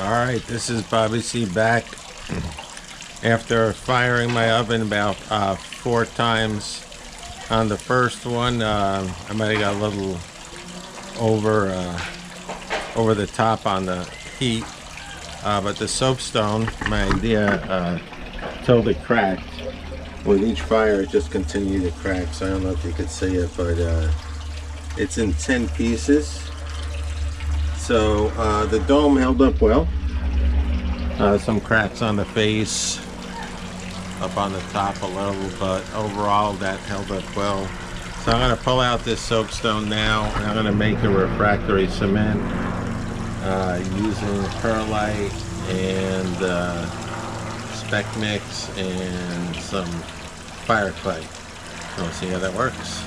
Alright, this is BobbyC back after firing my oven about 4 times. On the first one, I might have got a little over the top on the heat, but the soapstone, my idea, till it cracked. With each fire, it just continued to crack, so I don't know if you could see it, but it's in 10 pieces. So the dome held up well. Some cracks on the face, up on the top a little, but overall that held up well. So I'm going to pull out this soapstone now, and I'm going to make a refractory cement using perlite and spec mix and some fire clay. We'll see how that works.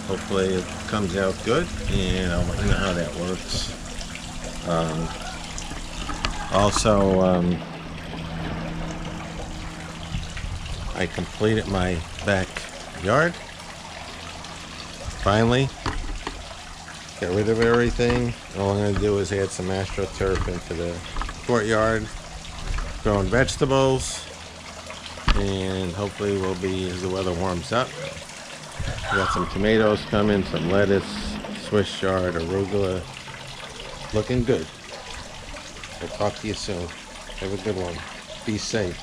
Hopefully it comes out good, and I'll let you know how that works. I completed my backyard. Finally, got rid of everything. All I'm going to do is add some astroturf into the courtyard, growing vegetables, and hopefully we'll be, as the weather warms up. We got some tomatoes coming, some lettuce, Swiss chard, arugula. Looking good. I'll talk to you soon. Have a good one. Be safe.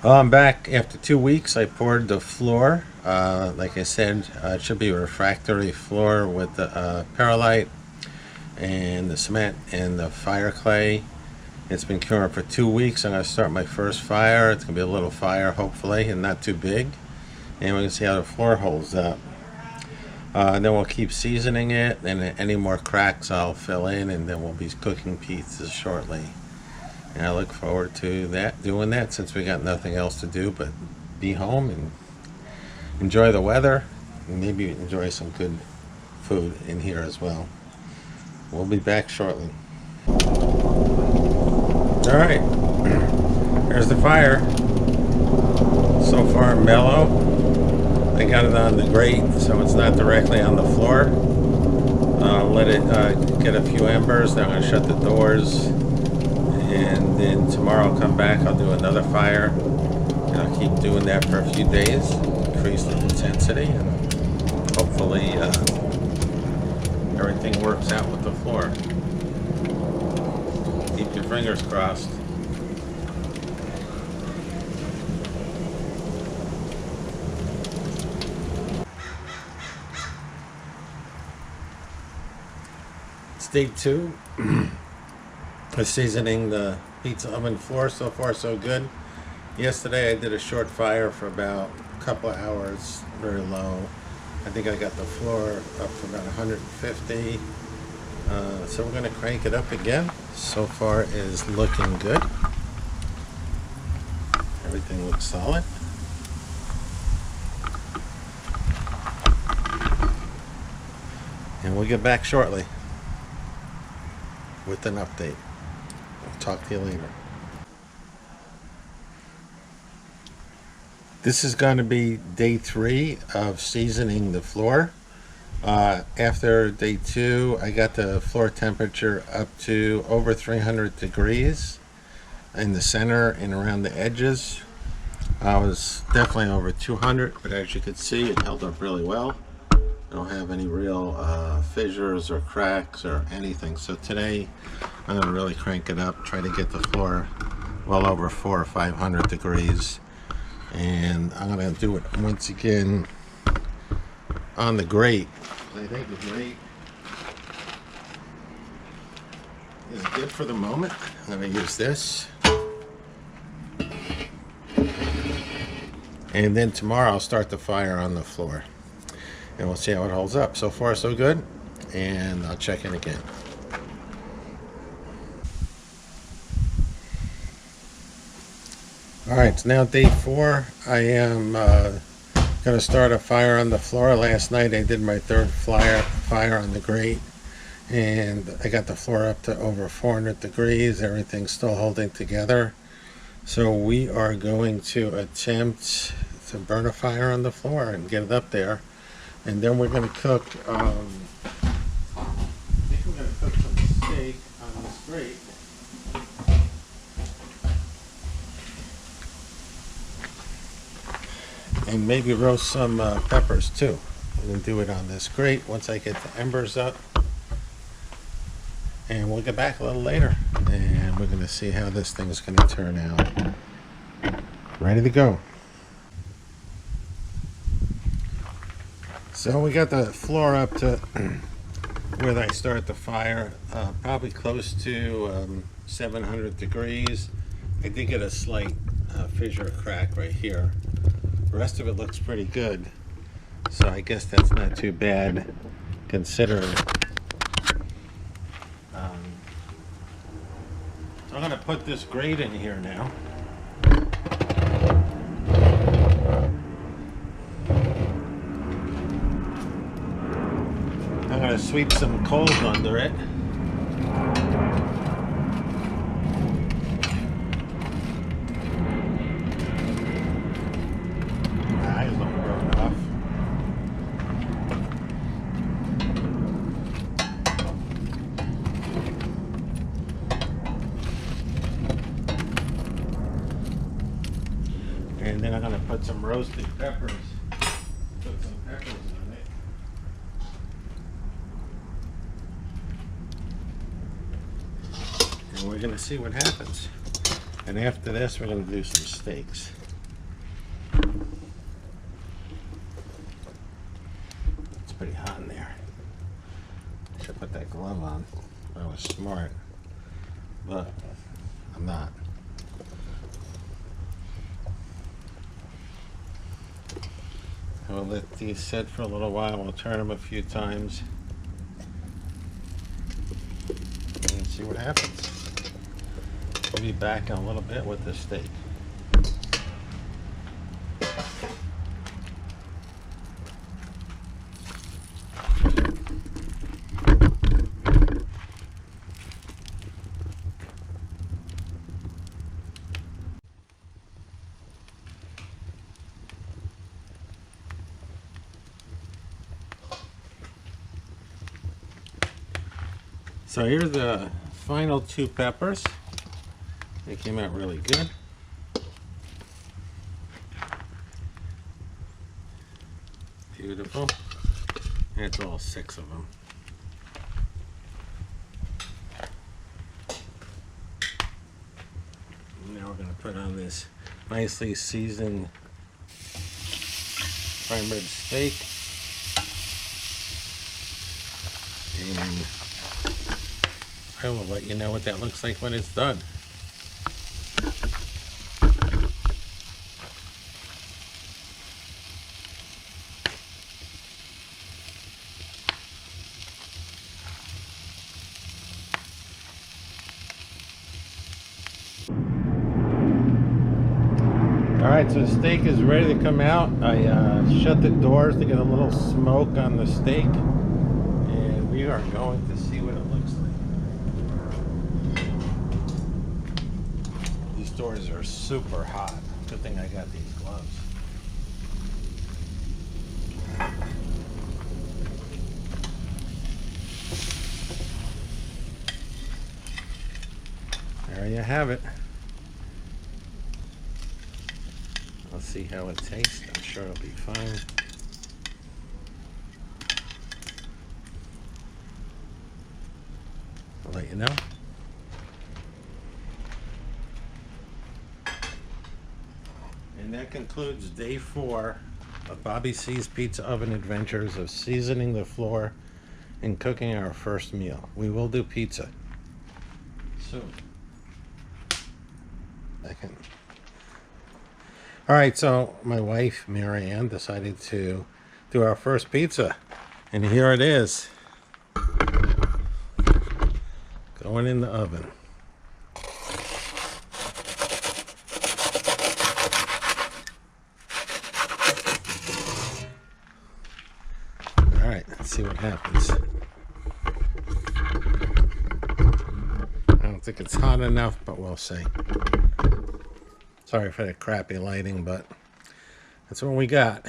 Well, I'm back after 2 weeks. I poured the floor. Like I said, it should be a refractory floor with the perlite and the cement and the fire clay. It's been curing for 2 weeks. I'm going to start my first fire. It's going to be a little fire, hopefully, and not too big. And we're going to see how the floor holds up. Then we'll keep seasoning it, and any more cracks I'll fill in, and then we'll be cooking pizzas shortly. And I look forward to doing that, since we got nothing else to do but be home and enjoy the weather, and maybe enjoy some good food in here as well. We'll be back shortly. Alright, there's the fire. So far mellow. I got it on the grate, so it's not directly on the floor. Let it get a few embers. Then I'm going to shut the doors, and then tomorrow I'll come back. I'll do another fire, and I'll keep doing that for a few days, increase the intensity, and hopefully everything works out with the floor. Keep your fingers crossed. Day 2 of seasoning the pizza oven floor. So far so good. Yesterday I did a short fire for about a couple of hours, very low. I think I got the floor up to about 150. So we're going to crank it up again. So far is looking good. Everything looks solid. And we'll get back shortly with an update. I'll talk to you later. This is going to be day 3 of seasoning the floor. After day 2, I got the floor temperature up to over 300 degrees in the center and around the edges. I was definitely over 200, but as you could see, it held up really well. I don't have any real fissures or cracks or anything. So today I'm going to really crank it up, try to get the floor well over 400 or 500 degrees. And I'm going to do it once again on the grate. I think the grate is good for the moment. I'm going to use this. And then tomorrow I'll start the fire on the floor. And we'll see how it holds up. So far so good, and I'll check in again. Alright, it's now day 4. I am going to start a fire on the floor. Last night I did my 3rd fire on the grate, and I got the floor up to over 400 degrees. Everything's still holding together. So we are going to attempt to burn a fire on the floor and get it up there. And then we're going to cook, I think we're going to cook some steak on the grate. And maybe roast some peppers too. I'm going to do it on this grate once I get the embers up. And we'll get back a little later. And we're going to see how this thing's going to turn out. Ready to go. So we got the floor up to where I start the fire. Probably close to 700 degrees. I did get a slight fissure crack right here. The rest of it looks pretty good, so I guess that's not too bad considering. So I'm going to put this grate in here now. I'm going to sweep some coals under it. And then I'm going to put some roasted peppers. Put some peppers on it. And we're going to see what happens. And after this, we're going to do some steaks. It's pretty hot in there. I should put that glove on. I was smart. But I'm not. We'll let these sit for a little while. We'll turn them a few times and see what happens. We'll be back in a little bit with the steak. So here's the final 2 peppers. They came out really good. Beautiful. That's all 6 of them. Now we're going to put on this nicely seasoned prime rib steak. And I will let you know what that looks like when it's done. Alright, so the steak is ready to come out. I shut the doors to get a little smoke on the steak. And we are going to see what it looks like. These doors are super hot. Good thing I got these gloves. There you have it. Let's see how it tastes. I'm sure it'll be fine. I'll let you know. And that concludes day 4 of BobbyC's Pizza Oven Adventures of seasoning the floor and cooking our first meal. We will do pizza soon. All right, so my wife, Mary Ann, decided to do our first pizza. And here it is. Going in the oven. All right, let's see what happens. I don't think it's hot enough, but we'll see. Sorry for the crappy lighting, but that's what we got.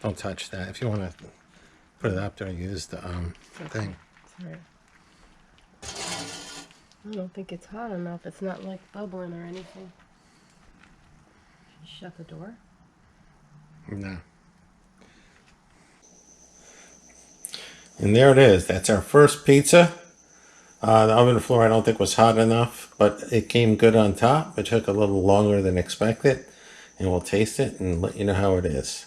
Don't touch that. If you want to put it up there, use the thing. Sorry. I don't think it's hot enough. It's not like bubbling or anything. Shut the door. No. And there it is. That's our first pizza. The oven floor I don't think was hot enough, but it came good on top. It took a little longer than expected, and we'll taste it and let you know how it is.